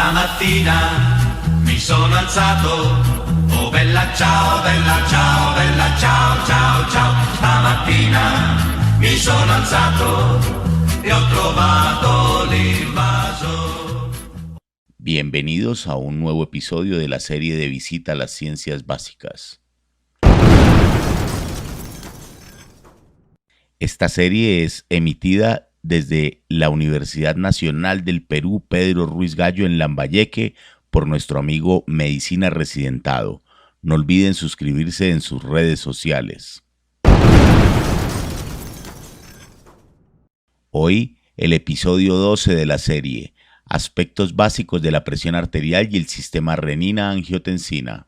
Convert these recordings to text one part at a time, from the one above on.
Stamattina mi sono alzato, oh bella ciao, bella ciao, bella ciao, ciao, ciao. Stamattina mi sono alzato e ho trovato l'invaso. Bienvenidos a un nuevo episodio de la serie de Visita a las Ciencias Básicas. Esta serie es emitida desde la Universidad Nacional del Perú Pedro Ruiz Gallo en Lambayeque por nuestro amigo Medicina Residentado. No olviden suscribirse en sus redes sociales. Hoy, el episodio 12 de la serie, aspectos básicos de la presión arterial y el sistema renina-angiotensina.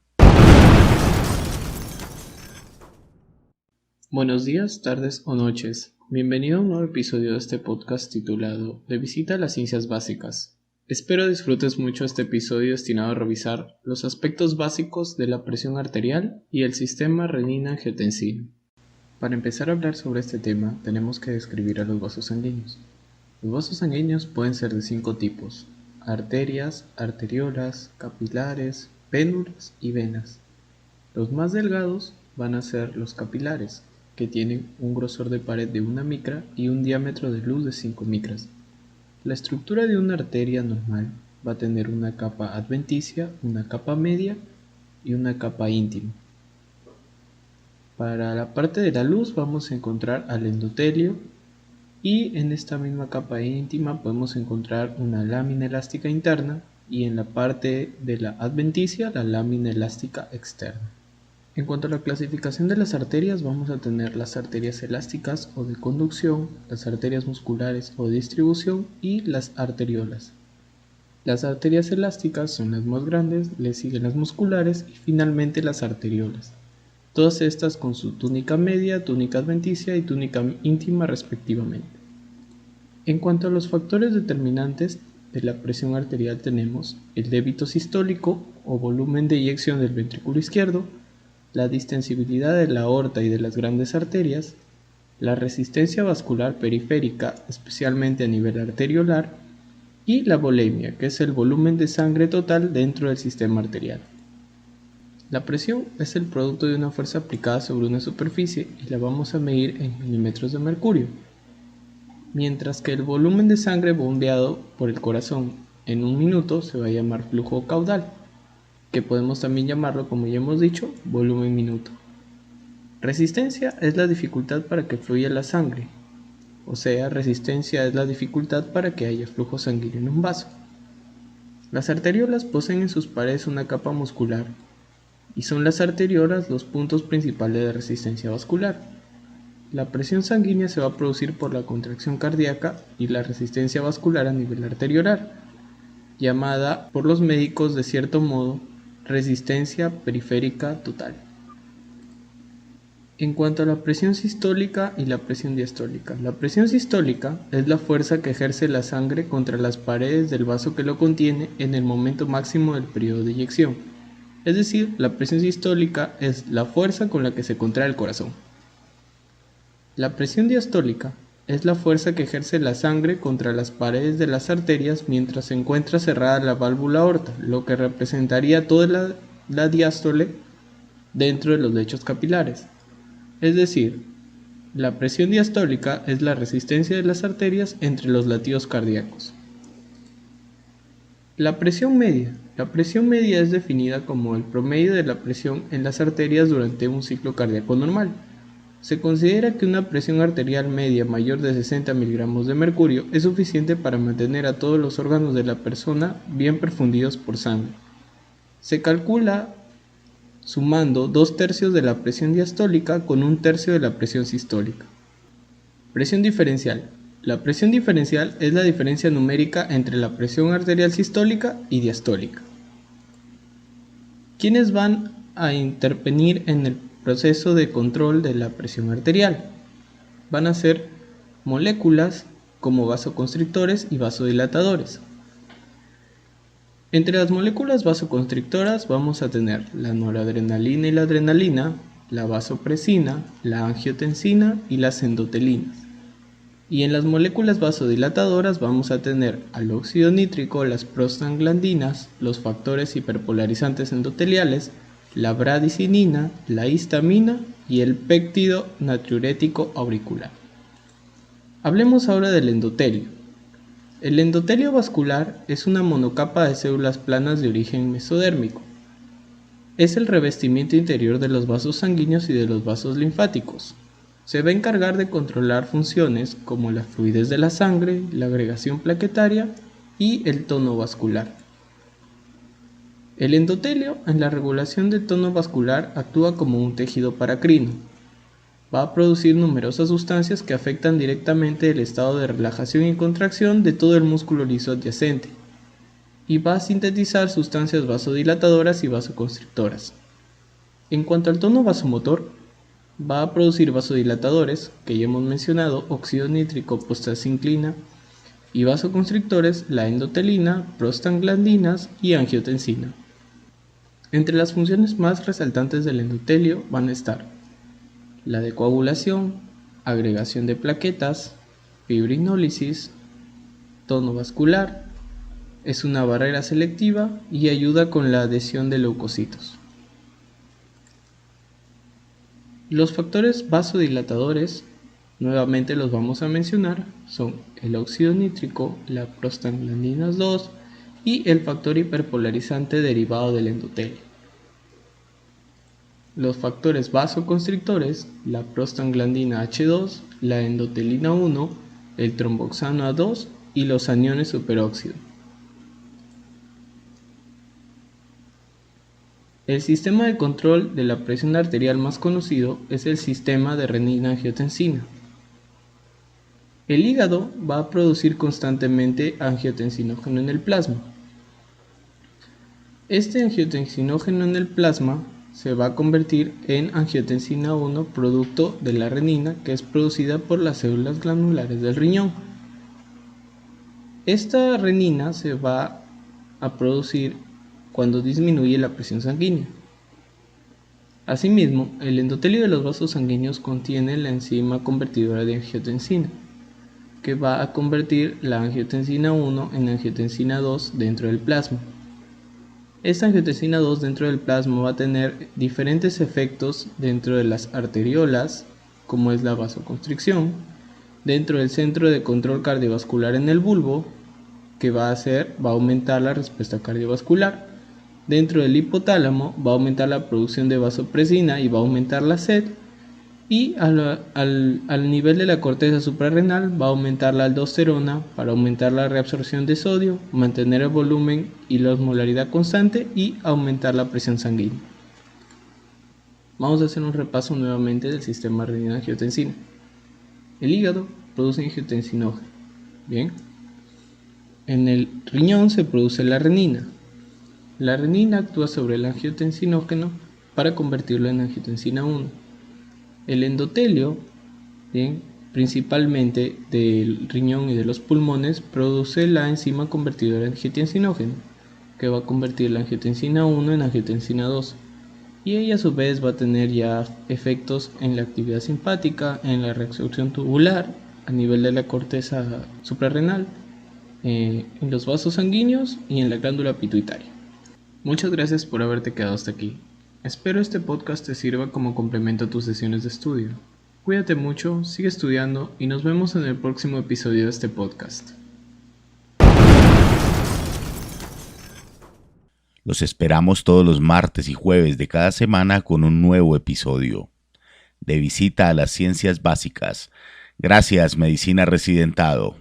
Buenos días, tardes o noches. Bienvenido a un nuevo episodio de este podcast titulado De Visita a las Ciencias Básicas. Espero disfrutes mucho este episodio destinado a revisar los aspectos básicos de la presión arterial y el sistema renina-angiotensina. Para empezar a hablar sobre este tema, tenemos que describir a los vasos sanguíneos. Los vasos sanguíneos pueden ser de 5 tipos: arterias, arteriolas, capilares, péndulas y venas. Los más delgados van a ser los capilares, que tienen un grosor de pared de 1 micra y un diámetro de luz de 5 micras. La estructura de una arteria normal va a tener una capa adventicia, una capa media y una capa íntima. Para la parte de la luz vamos a encontrar al endotelio y en esta misma capa íntima podemos encontrar una lámina elástica interna y en la parte de la adventicia la lámina elástica externa. En cuanto a la clasificación de las arterias, vamos a tener las arterias elásticas o de conducción, las arterias musculares o de distribución y las arteriolas. Las arterias elásticas son las más grandes, le siguen las musculares y finalmente las arteriolas. Todas estas con su túnica media, túnica adventicia y túnica íntima respectivamente. En cuanto a los factores determinantes de la presión arterial tenemos el débito sistólico o volumen de eyección del ventrículo izquierdo, la distensibilidad de la aorta y de las grandes arterias, la resistencia vascular periférica, especialmente a nivel arteriolar, y la volemia, que es el volumen de sangre total dentro del sistema arterial. La presión es el producto de una fuerza aplicada sobre una superficie y la vamos a medir en milímetros de mercurio, mientras que el volumen de sangre bombeado por el corazón en un minuto se va a llamar flujo caudal, que podemos también llamarlo, como ya hemos dicho, volumen minuto. Resistencia es la dificultad para que fluya la sangre, o sea, resistencia es la dificultad para que haya flujo sanguíneo en un vaso. Las arteriolas poseen en sus paredes una capa muscular, y son las arteriolas los puntos principales de resistencia vascular. La presión sanguínea se va a producir por la contracción cardíaca y la resistencia vascular a nivel arteriolar, llamada por los médicos de cierto modo resistencia periférica total. En cuanto a la presión sistólica y la presión diastólica, la presión sistólica es la fuerza que ejerce la sangre contra las paredes del vaso que lo contiene en el momento máximo del periodo de eyección. Es decir, la presión sistólica es la fuerza con la que se contrae el corazón. La presión diastólica es la fuerza que ejerce la sangre contra las paredes de las arterias mientras se encuentra cerrada la válvula aorta, lo que representaría toda la diástole dentro de los lechos capilares. Es decir, la presión diastólica es la resistencia de las arterias entre los latidos cardíacos. La presión media. La presión media es definida como el promedio de la presión en las arterias durante un ciclo cardíaco normal. Se considera que una presión arterial media mayor de 60 miligramos de mercurio es suficiente para mantener a todos los órganos de la persona bien perfundidos por sangre. Se calcula sumando 2/3 de la presión diastólica con 1/3 de la presión sistólica. Presión diferencial. La presión diferencial es la diferencia numérica entre la presión arterial sistólica y diastólica. ¿Quiénes van a intervenir en el proceso de control de la presión arterial? Van a ser moléculas como vasoconstrictores y vasodilatadores. Entre las moléculas vasoconstrictoras vamos a tener la noradrenalina y la adrenalina, la vasopresina, la angiotensina y las endotelinas. Y en las moléculas vasodilatadoras vamos a tener al óxido nítrico, las prostaglandinas, los factores hiperpolarizantes endoteliales, la bradicinina, la histamina y el péptido natriurético auricular. Hablemos ahora del endotelio. El endotelio vascular es una monocapa de células planas de origen mesodérmico. Es el revestimiento interior de los vasos sanguíneos y de los vasos linfáticos. Se va a encargar de controlar funciones como la fluidez de la sangre, la agregación plaquetaria y el tono vascular. El endotelio en la regulación del tono vascular actúa como un tejido paracrino. Va a producir numerosas sustancias que afectan directamente el estado de relajación y contracción de todo el músculo liso adyacente, y va a sintetizar sustancias vasodilatadoras y vasoconstrictoras. En cuanto al tono vasomotor, va a producir vasodilatadores, que ya hemos mencionado, óxido nítrico, prostacyclina, y vasoconstrictores, la endotelina, prostaglandinas y angiotensina. Entre las funciones más resaltantes del endotelio van a estar la de coagulación, agregación de plaquetas, fibrinólisis, tono vascular, es una barrera selectiva y ayuda con la adhesión de leucocitos. Los factores vasodilatadores, nuevamente los vamos a mencionar, son el óxido nítrico, la prostaglandinas 2 y el factor hiperpolarizante derivado del endotelio. Los factores vasoconstrictores, la prostaglandina H2, la endotelina 1, el tromboxano A2 y los aniones superóxido. El sistema de control de la presión arterial más conocido es el sistema de renina-angiotensina. El hígado va a producir constantemente angiotensinógeno en el plasma. Este angiotensinógeno en el plasma se va a convertir en angiotensina 1 producto de la renina, que es producida por las células glandulares del riñón. Esta renina se va a producir cuando disminuye la presión sanguínea. Asimismo, el endotelio de los vasos sanguíneos contiene la enzima convertidora de angiotensina, que va a convertir la angiotensina 1 en angiotensina 2 dentro del plasma. Esta angiotensina 2 dentro del plasma va a tener diferentes efectos dentro de las arteriolas, como es la vasoconstricción, dentro del centro de control cardiovascular en el bulbo, que va a aumentar la respuesta cardiovascular. Dentro del hipotálamo va a aumentar la producción de vasopresina y va a aumentar la sed. Y al nivel de la corteza suprarrenal va a aumentar la aldosterona para aumentar la reabsorción de sodio, mantener el volumen y la osmolaridad constante y aumentar la presión sanguínea. Vamos a hacer un repaso nuevamente del sistema renina-angiotensina. El hígado produce angiotensinógeno. Bien. En el riñón se produce la renina. La renina actúa sobre el angiotensinógeno para convertirlo en angiotensina 1. El endotelio, bien, principalmente del riñón y de los pulmones, produce la enzima convertidora de angiotensinógeno, que va a convertir la angiotensina 1 en angiotensina 2. Y ella a su vez va a tener ya efectos en la actividad simpática, en la reabsorción tubular, a nivel de la corteza suprarrenal, en los vasos sanguíneos y en la glándula pituitaria. Muchas gracias por haberte quedado hasta aquí. Espero este podcast te sirva como complemento a tus sesiones de estudio. Cuídate mucho, sigue estudiando y nos vemos en el próximo episodio de este podcast. Los esperamos todos los martes y jueves de cada semana con un nuevo episodio de Visita a las Ciencias Básicas. Gracias, Medicina Residentado.